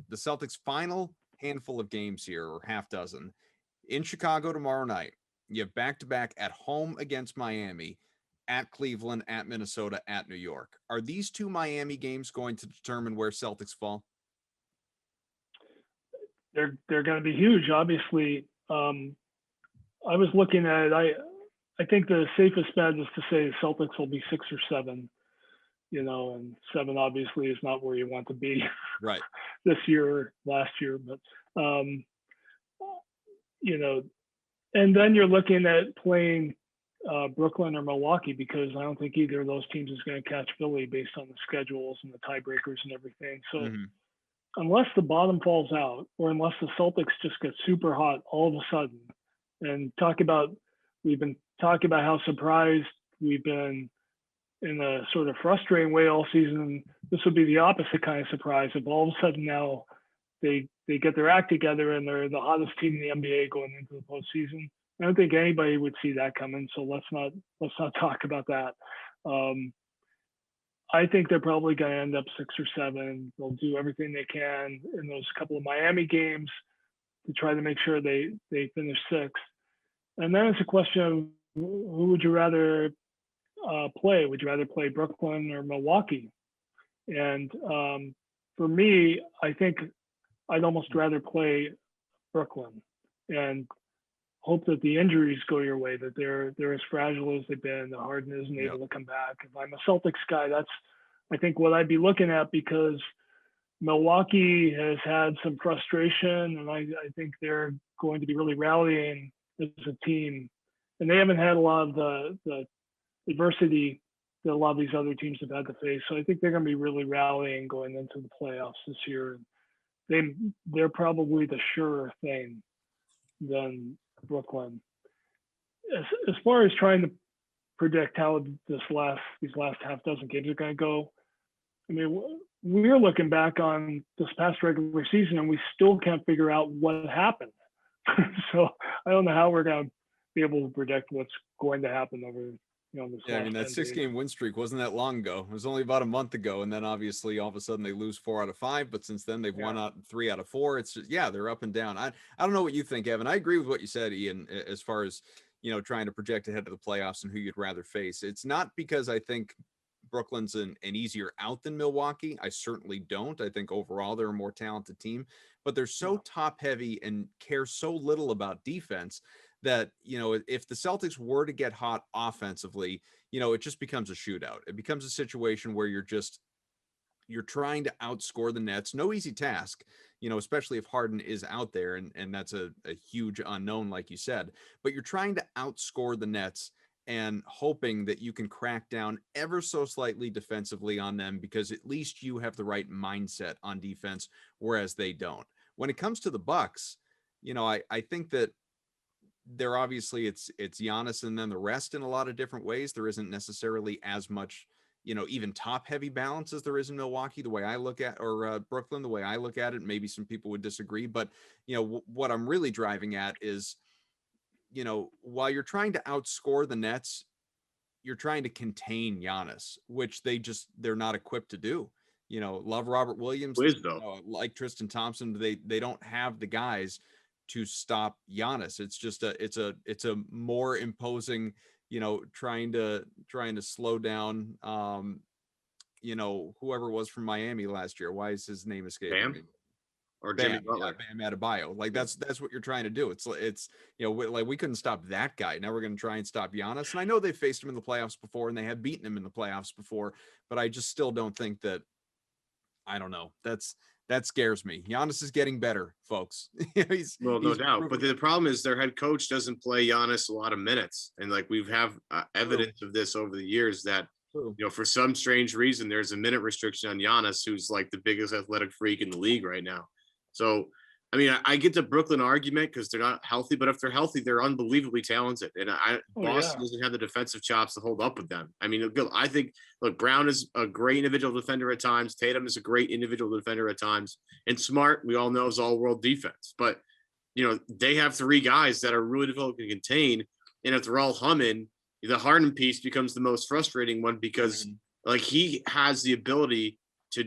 the Celtics' final handful of games here, or half dozen, in Chicago tomorrow night. You have back to back at home against Miami, at Cleveland, at Minnesota, at New York. Are these two Miami games going to determine where Celtics fall? They're going to be huge. Obviously, I was looking at it. I think the safest bet is to say the Celtics will be 6 or 7. And 7 obviously is not where you want to be right this year or last year, but and then you're looking at playing Brooklyn or Milwaukee, because I don't think either of those teams is going to catch Philly based on the schedules and the tiebreakers and everything. So unless the bottom falls out, or unless the Celtics just get super hot all of a sudden, and we've been talking about how surprised we've been in a sort of frustrating way all season. This would be the opposite kind of surprise if all of a sudden now they get their act together and they're the hottest team in the NBA going into the postseason. I don't think anybody would see that coming. So let's not talk about that. I think they're probably going to end up 6 or 7. They'll do everything they can in those couple of Miami games to try to make sure they finish 6th. And then it's a question of who would you rather play? Would you rather play Brooklyn or Milwaukee? And for me, I think I'd almost rather play Brooklyn and hope that the injuries go your way, that they're as fragile as they've been, that Harden isn't able to come back. If I'm a Celtics guy, that's, I think, what I'd be looking at, because Milwaukee has had some frustration, and I think they're going to be really rallying as a team. And they haven't had a lot of the adversity that a lot of these other teams have had to face. So I think they're going to be really rallying going into the playoffs this year. They're probably the surer thing than Brooklyn. As far as trying to predict how these last half dozen games are going to go, I mean, we're looking back on this past regular season and we still can't figure out what happened. So I don't know how we're going to be able to predict what's going to happen over this I mean, that 6-game win streak wasn't that long ago. It was only about a month ago, and then obviously all of a sudden they lose 4 out of 5. But since then they've won out 3 out of 4. It's just, they're up and down. I don't know what you think, Evan. I agree with what you said, Ian, as far as trying to project ahead of the playoffs and who you'd rather face. It's not because I think Brooklyn's an easier out than Milwaukee. I certainly don't. I think overall they're a more talented team, but they're so top heavy and care so little about defense that, if the Celtics were to get hot offensively, it just becomes a shootout. It becomes a situation where you're trying to outscore the Nets. No easy task, especially if Harden is out there, and that's a huge unknown, like you said, but you're trying to outscore the Nets and hoping that you can crack down ever so slightly defensively on them, because at least you have the right mindset on defense, whereas they don't. When it comes to the Bucks, I think that they're obviously it's Giannis and then the rest in a lot of different ways. There isn't necessarily as much, even top heavy balance as there is in Milwaukee, the way I look at, or Brooklyn, the way I look at it. Maybe some people would disagree, but what I'm really driving at is, while you're trying to outscore the Nets, you're trying to contain Giannis, which they're not equipped to do. Love Robert Williams, like Tristan Thompson, they don't have the guys to stop Giannis. It's just it's a more imposing, trying to slow down, whoever it was from Miami last year. Why is his name escaping me? Or Jimmy Butler. Bam Adebayo. Like that's what you're trying to do. It's like we couldn't stop that guy. Now we're going to try and stop Giannis. And I know they've faced him in the playoffs before and they have beaten him in the playoffs before, but I just still don't think that, I don't know. That scares me. Giannis is getting better, folks. No doubt. But the problem is their head coach doesn't play Giannis a lot of minutes. And like we've evidence of this over the years that, for some strange reason, there's a minute restriction on Giannis, who's like the biggest athletic freak in the league right now. So, I mean, I get the Brooklyn argument because they're not healthy, but if they're healthy, they're unbelievably talented. And Boston doesn't have the defensive chops to hold up with them. I mean, I think, look, Brown is a great individual defender at times. Tatum is a great individual defender at times. And Smart, we all know, is all-world defense. But, they have 3 guys that are really difficult to contain. And if they're all humming, the Harden piece becomes the most frustrating one because, like, he has the ability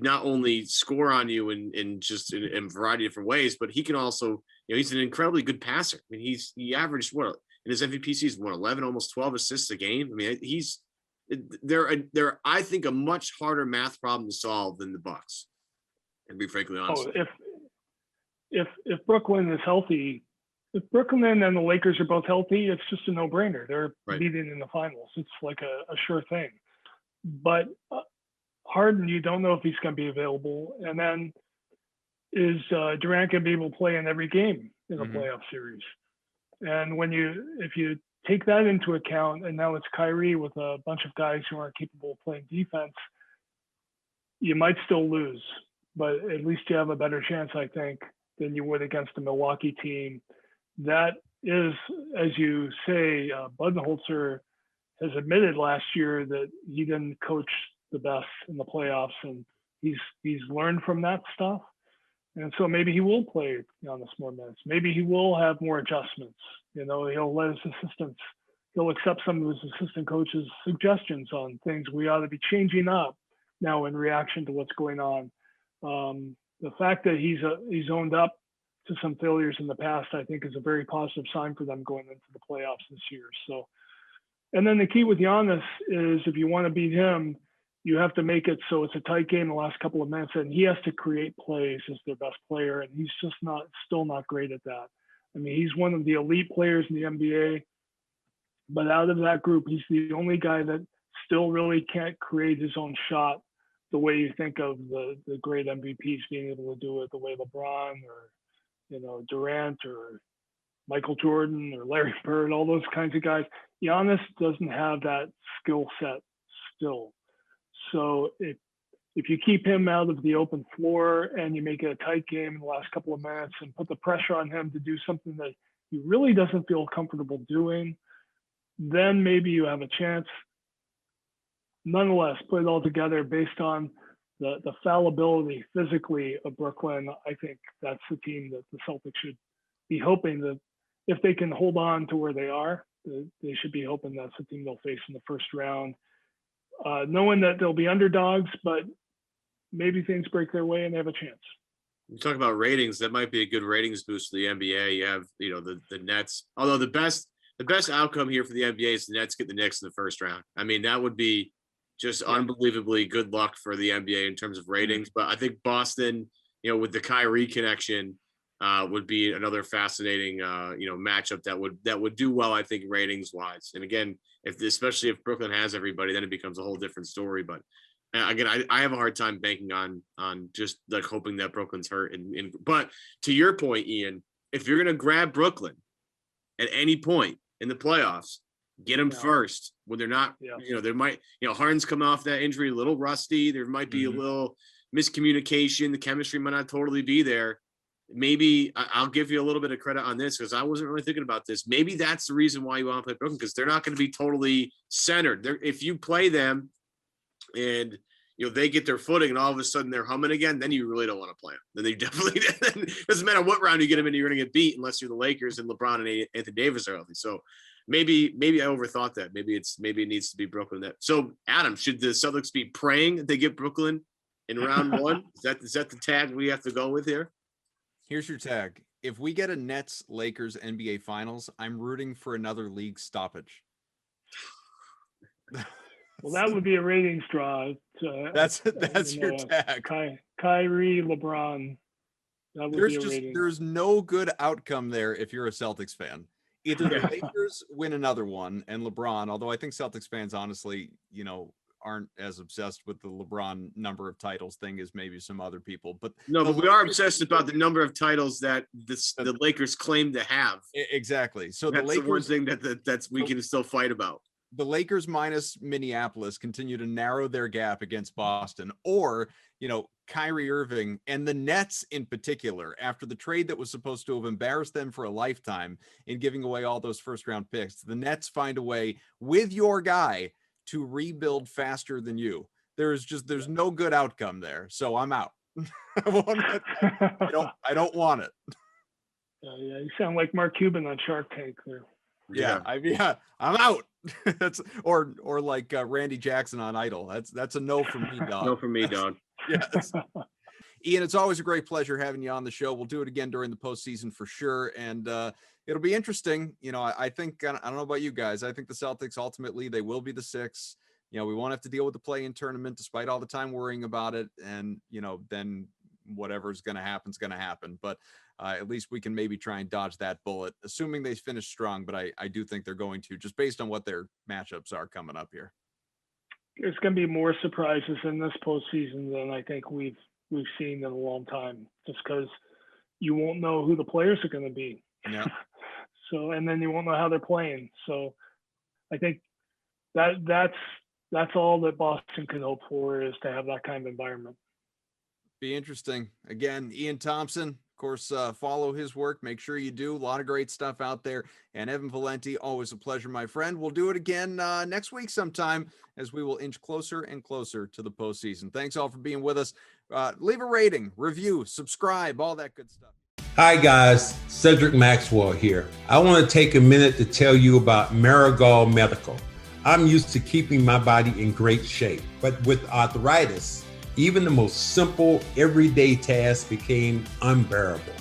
not only score on you in just in a variety of different ways, but he can also, he's an incredibly good passer. I mean, he averaged what in his MVP season, 11, almost 12 assists a game. I mean, they're I think a much harder math problem to solve than the Bucks. And be frankly honest. Oh, if Brooklyn is healthy, if Brooklyn and the Lakers are both healthy, it's just a no-brainer. They're meeting in the finals. It's like a sure thing. But Harden, you don't know if he's going to be available. And then is Durant going to be able to play in every game in a playoff series? And if you take that into account, and now it's Kyrie with a bunch of guys who aren't capable of playing defense, you might still lose, but at least you have a better chance, I think, than you would against a Milwaukee team. That is, as you say, Budenholzer has admitted last year that he didn't coach the best in the playoffs, and he's learned from that stuff. And so maybe he will play Giannis more minutes. Maybe he will have more adjustments. He'll let his assistants, he'll accept some of his assistant coaches' suggestions on things we ought to be changing up now in reaction to what's going on. The fact that he's owned up to some failures in the past, I think, is a very positive sign for them going into the playoffs this year. So, and then the key with Giannis is if you want to beat him, you have to make it so it's a tight game the last couple of minutes, and he has to create plays as their best player, and he's just still not great at that. I mean, he's one of the elite players in the NBA, but out of that group, he's the only guy that still really can't create his own shot the way you think of the great MVPs being able to do it, the way LeBron or Durant or Michael Jordan or Larry Bird, all those kinds of guys. Giannis doesn't have that skill set still. So if you keep him out of the open floor and you make it a tight game in the last couple of minutes and put the pressure on him to do something that he really doesn't feel comfortable doing, then maybe you have a chance. Nonetheless, put it all together based on the fallibility physically of Brooklyn. I think that's the team that the Celtics should be hoping that if they can hold on to where they are, they should be hoping that's the team they'll face in the first round. Knowing that they'll be underdogs, but maybe things break their way and they have a chance. You talk about ratings, that might be a good ratings boost for the NBA. You have, the Nets, although the best outcome here for the NBA is the Nets get the Knicks in the first round. I mean, that would be just unbelievably good luck for the NBA in terms of ratings. But I think Boston, with the Kyrie connection, would be another fascinating, matchup that would do well, I think, ratings wise. And again, especially if Brooklyn has everybody, then it becomes a whole different story. But again, I have a hard time banking on just like hoping that Brooklyn's hurt. But to your point, Ian, if you're going to grab Brooklyn at any point in the playoffs, get them first when they're not, there might, Harden's coming off that injury, a little rusty. There might be a little miscommunication. The chemistry might not totally be there. Maybe I'll give you a little bit of credit on this because I wasn't really thinking about this. Maybe that's the reason why you want to play Brooklyn, because they're not going to be totally centered. If you play them and they get their footing and all of a sudden they're humming again, then you really don't want to play them. Then they definitely doesn't matter what round you get them in, you're going to get beat unless you're the Lakers and LeBron and Anthony Davis are healthy. So maybe I overthought that. Maybe it needs to be Brooklyn. So Adam, should the Celtics be praying that they get Brooklyn in round one? Is that the tag we have to go with here? Here's your tag. If we get a Nets Lakers NBA Finals, I'm rooting for another league stoppage. Well, that would be a ratings draw. That's your tag. Kyrie, LeBron. That would be a rating. There's no good outcome there if you're a Celtics fan. Either the Lakers win another one and LeBron, although I think Celtics fans honestly, aren't as obsessed with the LeBron number of titles thing as maybe some other people. But but we are obsessed about the number of titles that the Lakers claim to have. Exactly. So that's the Lakers, the one thing that's we can still fight about. The Lakers minus Minneapolis continue to narrow their gap against Boston, or, Kyrie Irving and the Nets in particular, after the trade that was supposed to have embarrassed them for a lifetime in giving away all those first round picks, the Nets find a way with your guy to rebuild faster than you. There's no good outcome there. So I'm out. I don't want it. Yeah, you sound like Mark Cuban on Shark Tank there. Yeah, I'm out. That's or like Randy Jackson on Idol. That's a no from me, dog. No from me, dog. Yes. Ian, it's always a great pleasure having you on the show. We'll do it again during the postseason for sure. And it'll be interesting. You know, I think, I don't know about you guys. I think the Celtics, ultimately, they will be the 6. You know, we won't have to deal with the play-in tournament despite all the time worrying about it. And, you know, then whatever's going to happen is going to happen. But at least we can maybe try and dodge that bullet, assuming they finish strong. But I do think they're going to, just based on what their matchups are coming up here. There's going to be more surprises in this postseason than I think we've seen in a long time, just because you won't know who the players are going to be. Yeah. So, and then you won't know how they're playing. So I think that's all that Boston could hope for, is to have that kind of environment. Be interesting. Again, Ian Thompsen, of course, follow his work. Make sure you do. A lot of great stuff out there. And Evan Valenti, always a pleasure, my friend. We'll do it again next week sometime, as we will inch closer and closer to the postseason. Thanks all for being with us. Leave a rating, review, subscribe, all that good stuff. Hi guys, Cedric Maxwell here. I want to take a minute to tell you about Marigold Medical. I'm used to keeping my body in great shape, but with arthritis, even the most simple everyday tasks became unbearable.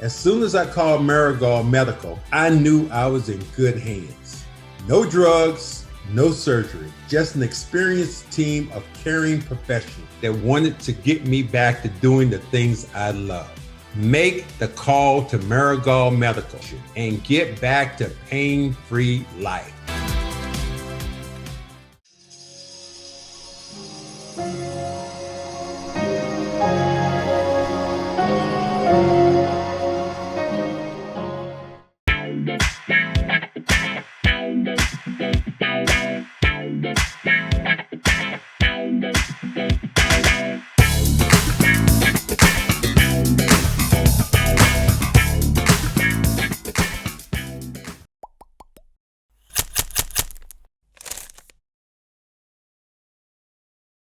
As soon as I called Marigold Medical, I knew I was in good hands. No drugs, no surgery, just an experienced team of caring professionals that wanted to get me back to doing the things I love. Make the call to Marigold Medical and get back to pain-free life.